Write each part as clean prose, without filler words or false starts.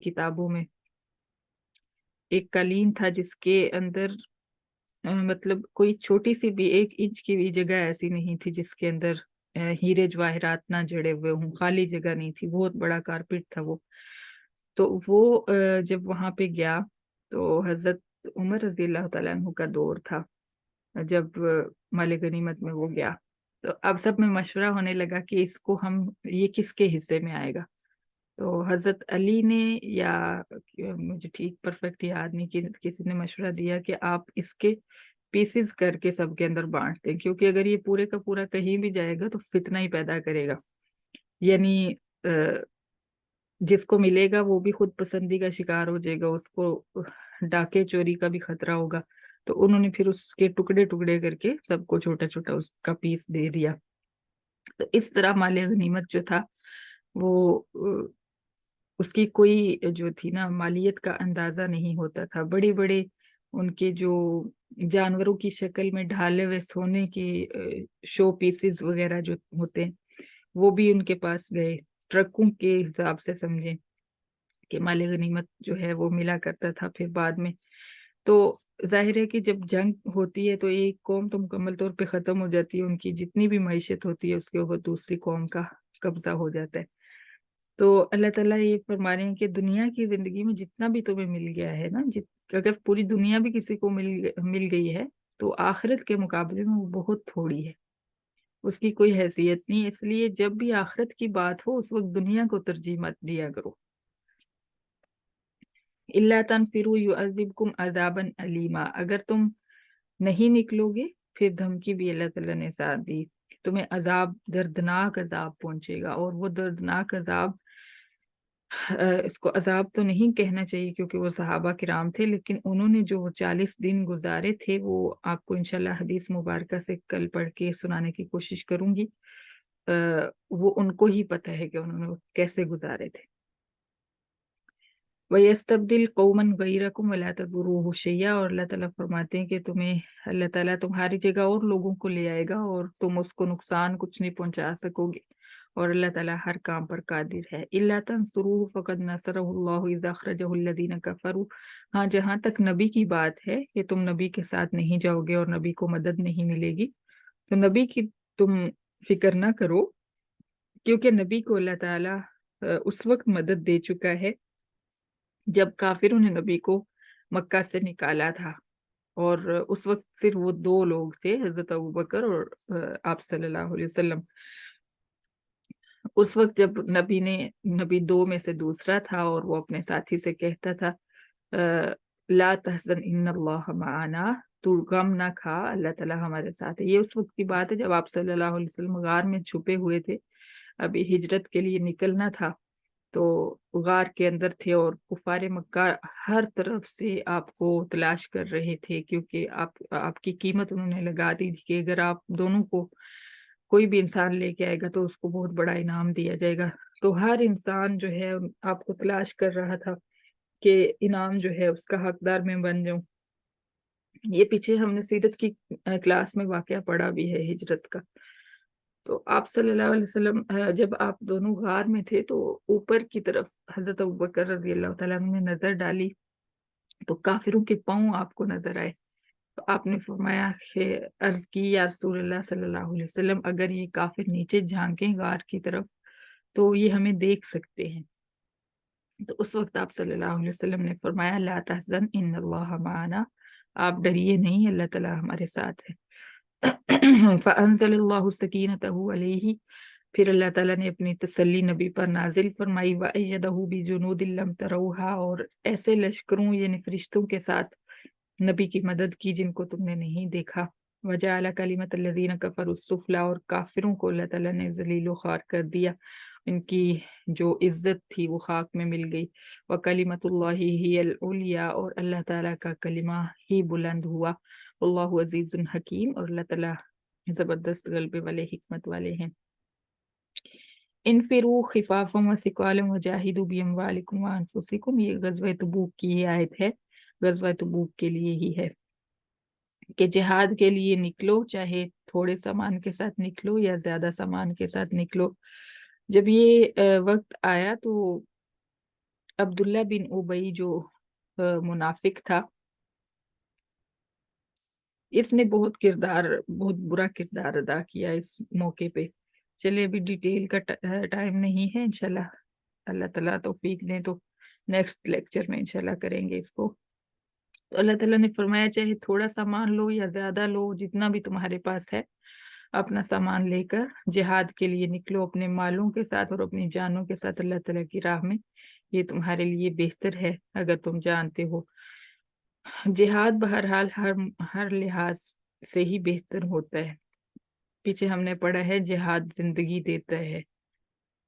کتابوں میں ایک قالین تھا جس کے اندر مطلب کوئی چھوٹی سی بھی 1 انچ کی بھی جگہ ایسی نہیں تھی جس کے اندر ہیرے جواہرات نہ جڑے ہوئے ہوں، خالی جگہ نہیں تھی، بہت بڑا کارپیٹ تھا وہ۔ تو وہ جب وہاں پہ گیا تو حضرت عمر رضی اللہ تعالیٰ عنہ کا دور تھا جب مال غنیمت میں وہ گیا۔ تو اب سب میں مشورہ ہونے لگا کہ اس کو یہ کس کے حصے میں آئے گا۔ تو حضرت علی نے یا مجھے ٹھیک پرفیکٹ یاد نہیں کہ کسی نے مشورہ دیا کہ آپ اس کے پیسز کر کے سب کے اندر بانٹ دیں، کیونکہ اگر یہ پورے کا پورا کہیں بھی جائے گا تو فتنہ ہی پیدا کرے گا، یعنی جس کو ملے گا وہ بھی خود پسندی کا شکار ہو جائے گا، اس کو ڈاکے چوری کا بھی خطرہ ہوگا۔ تو انہوں نے پھر اس کے ٹکڑے ٹکڑے کر کے سب کو چھوٹا چھوٹا اس کا پیس دے دیا۔ تو اس طرح مال غنیمت جو تھا وہ اس کی کوئی جو تھی نا مالیت کا اندازہ نہیں ہوتا تھا۔ بڑے بڑے ان کے جو جانوروں کی شکل میں ڈھالے ہوئے سونے کے شو پیسز وغیرہ جو ہوتے ہیں وہ بھی ان کے پاس گئے، ٹرکوں کے حساب سے سمجھیں کہ مال غنیمت جو ہے وہ ملا کرتا تھا پھر بعد میں۔ تو ظاہر ہے کہ جب جنگ ہوتی ہے تو ایک قوم تو مکمل طور پہ ختم ہو جاتی ہے، ان کی جتنی بھی معیشت ہوتی ہے اس کے اوپر دوسری قوم کا قبضہ ہو جاتا ہے۔ تو اللہ تعالیٰ یہ فرما رہے ہیں کہ دنیا کی زندگی میں جتنا بھی تمہیں مل گیا ہے نا، اگر پوری دنیا بھی کسی کو مل گئی ہے تو آخرت کے مقابلے میں وہ بہت تھوڑی ہے، اس کی کوئی حیثیت نہیں۔ اس لیے جب بھی آخرت کی بات ہو اس وقت دنیا کو ترجیح مت دیا کرو۔ الا تنفروا يعذبكم عذابا علیما، اگر تم نہیں نکلو گے پھر دھمکی بھی اللہ تعالیٰ نے ساتھ دی، تمہیں عذاب دردناک عذاب پہنچے گا۔ اور وہ دردناک عذاب اس کو عذاب تو نہیں کہنا چاہیے کیونکہ وہ صحابہ کرام تھے، لیکن انہوں نے جو 40 دن گزارے تھے وہ آپ کو انشاءاللہ حدیث مبارکہ سے کل پڑھ کے سنانے کی کوشش کروں گی۔ وہ ان کو ہی پتہ ہے کہ انہوں نے کیسے گزارے تھے۔ وَيَسْتَبْدِلْ قَوْمًا غَيْرَكُمْ وَلَا تَضُرُّوهُ شَيْئًا، اور اللہ تعالیٰ فرماتے ہیں کہ تمہیں اللہ تعالیٰ تمہاری جگہ اور لوگوں کو لے آئے گا اور تم اس کو نقصان کچھ نہیں پہنچا سکو گے، اور اللہ تعالیٰ ہر کام پر قادر ہے۔ إِلَّا تَنْصُرُوهُ فَقَدْ نَصَرَهُ اللَّهُ إِذْ أَخْرَجَهُ الَّذِينَ كَفَرُوا، ہاں جہاں تک نبی کی بات ہے کہ تم نبی کے ساتھ نہیں جاؤ گے اور نبی کو مدد نہیں ملے گی، تو نبی کی تم فکر نہ کرو، کیونکہ نبی کو اللہ تعالیٰ اس وقت مدد دے چکا ہے جب کافروں نے نبی کو مکہ سے نکالا تھا، اور اس وقت صرف وہ 2 لوگ تھے، حضرت ابوبکر اور آپ صلی اللہ علیہ وسلم۔ اس وقت جب نبی 2 میں سے دوسرا تھا اور وہ اپنے ساتھی سے کہتا تھا لا تحزن ان اللہ معنا، تو غم نہ کھا، اللہ تعالیٰ ہمارے ساتھ ہے۔ یہ اس وقت کی بات ہے جب آپ صلی اللہ علیہ وسلم غار میں چھپے ہوئے تھے، ابھی ہجرت کے لیے نکلنا تھا، تو غار کے اندر تھے اور کفار مکہ ہر طرف سے آپ کو تلاش کر رہے تھے، کیونکہ آپ کی قیمت انہوں نے لگا دی تھی کہ اگر آپ دونوں کو کوئی بھی انسان لے کے آئے گا تو اس کو بہت بڑا انعام دیا جائے گا۔ تو ہر انسان جو ہے آپ کو تلاش کر رہا تھا کہ انعام جو ہے اس کا حقدار میں بن جاؤں۔ یہ پیچھے ہم نے سیرت کی کلاس میں واقعہ پڑھا بھی ہے ہجرت کا۔ تو آپ صلی اللہ علیہ وسلم جب آپ دونوں غار میں تھے تو اوپر کی طرف حضرت ابوبکر رضی اللہ تعالیٰ عنہ نے نظر ڈالی تو کافروں کے پاؤں آپ کو نظر آئے۔ تو آپ نے فرمایا کہ عرض کی یا رسول اللہ صلی اللہ علیہ وسلم، اگر یہ کافر نیچے جھانکیں غار کی طرف تو یہ ہمیں دیکھ سکتے ہیں۔ تو اس وقت آپ صلی اللہ علیہ وسلم نے فرمایا لا تحزن ان اللہ معنا، آپ ڈریے نہیں، اللہ تعالیٰ ہمارے ساتھ ہے۔ فَأَنزَلَ اللَّهُ سَكِينَتَهُ عَلَيْهِ، پھر اللہ تعالیٰ نے اپنی تسلی نبی پر نازل فرمائی، وَأَيَّدَهُ بِجُنُودٍ لَّمْ تَرَوْهَا، اور ایسے لشکروں یعنی فرشتوں کے ساتھ نبی کی مدد کی جن کو تم نے نہیں دیکھا۔ وَجَعَلَ كَلِمَةَ الَّذِينَ كَفَرُوا السُّفْلَىٰ، اور کافروں کو اللہ تعالیٰ نے ذلیل و خوار کر دیا، ان کی جو عزت تھی وہ خاک میں مل گئی۔ وَكَلِمَةُ اللَّهِ هِيَ الْعُلْيَا، اور اللہ تعالیٰ کا کلمہ ہی بلند ہوا۔ اللہ عزیز حکیم، اور اللہ تعالیٰ زبردست غلبے والے، حکمت والے ہیں۔ انفروا خفافا وثقالا وجاہدوا باموالکم وانفسکم، یہ غزوہ تبوک کی ہی آیت ہے، غزوہ تبوک کے لیے ہی ہے کہ جہاد کے لیے نکلو، چاہے تھوڑے سامان کے ساتھ نکلو یا زیادہ سامان کے ساتھ نکلو۔ جب یہ وقت آیا تو عبداللہ بن ابی جو منافق تھا، اس نے بہت برا کردار ادا کیا اس موقع پہ. چلیے ابھی ڈیٹیل کا ٹائم نہیں ہے، انشاءاللہ اللہ تعالیٰ توفیق دیں تو نیکسٹ لیکچر میں انشاءاللہ کریں گے اس کو. تو اللہ تعالیٰ نے فرمایا چاہے تھوڑا سامان لو یا زیادہ لو، جتنا بھی تمہارے پاس ہے اپنا سامان لے کر جہاد کے لیے نکلو، اپنے مالوں کے ساتھ اور اپنی جانوں کے ساتھ اللہ تعالیٰ کی راہ میں. یہ تمہارے لیے بہتر ہے اگر تم جانتے ہو. جہاد بہرحال ہر لحاظ سے ہی بہتر ہوتا ہے. پیچھے ہم نے پڑھا ہے جہاد زندگی دیتا ہے،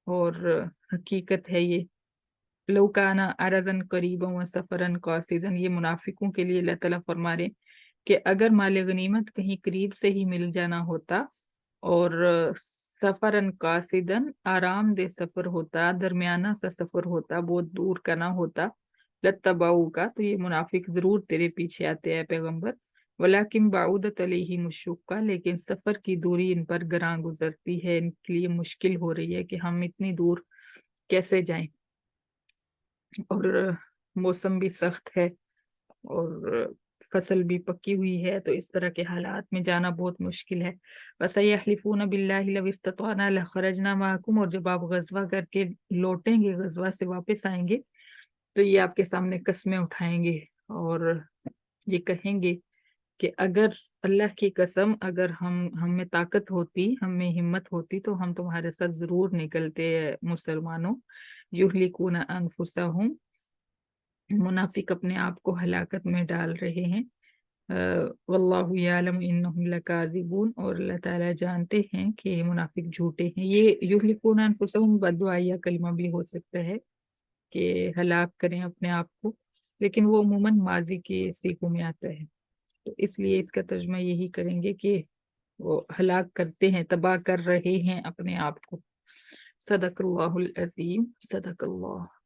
اور حقیقت ہے یہ. لو کانا ارزن قریبا و سفرن قاصدن، یہ منافقوں کے لیے اللہ تعالیٰ فرما رہے کہ اگر مال غنیمت کہیں قریب سے ہی مل جانا ہوتا اور سفرن قاصدن آرام دہ سفر ہوتا، درمیانہ سا سفر ہوتا، بہت دور کا نہ ہوتا، لتبعوا کا، تو یہ منافق ضرور تیرے پیچھے آتے ہیں پیغمبر. ولیکن بعودت علیہم الشقہ، لیکن سفر کی دوری ان پر گراں گزرتی ہے، ان کے لیے مشکل ہو رہی ہے کہ ہم اتنی دور کیسے جائیں، اور موسم بھی سخت ہے اور فصل بھی پکی ہوئی ہے، تو اس طرح کے حالات میں جانا بہت مشکل ہے. وَسَيَحْلِفُونَ بِاللَّهِ لَوِ اسْتَطَعْنَا لَخَرَجْنَا مَعَكُمْ، اور جب آپ غزوہ کر کے لوٹیں گے، غزوہ سے واپس آئیں گے، تو یہ آپ کے سامنے قسمیں اٹھائیں گے اور یہ کہیں گے کہ اگر اللہ کی قسم، اگر ہم میں طاقت ہوتی، ہم میں ہمت ہوتی، تو ہم تمہارے ساتھ ضرور نکلتے مسلمانوں. یہلکون انفسہم، منافق اپنے آپ کو ہلاکت میں ڈال رہے ہیں. واللہ یعلم انہم لکاذبون، اور اللہ تعالیٰ جانتے ہیں کہ یہ منافق جھوٹے ہیں. یہ یہلکون انفسہم بددعائیہ کلمہ بھی ہو سکتا ہے کہ ہلاک کریں اپنے آپ کو، لیکن وہ عموماً ماضی کے سیغوں میں آتا ہے، تو اس لیے اس کا ترجمہ یہی کریں گے کہ وہ ہلاک کرتے ہیں، تباہ کر رہے ہیں اپنے آپ کو. صدق اللہ العظیم. صدق اللہ.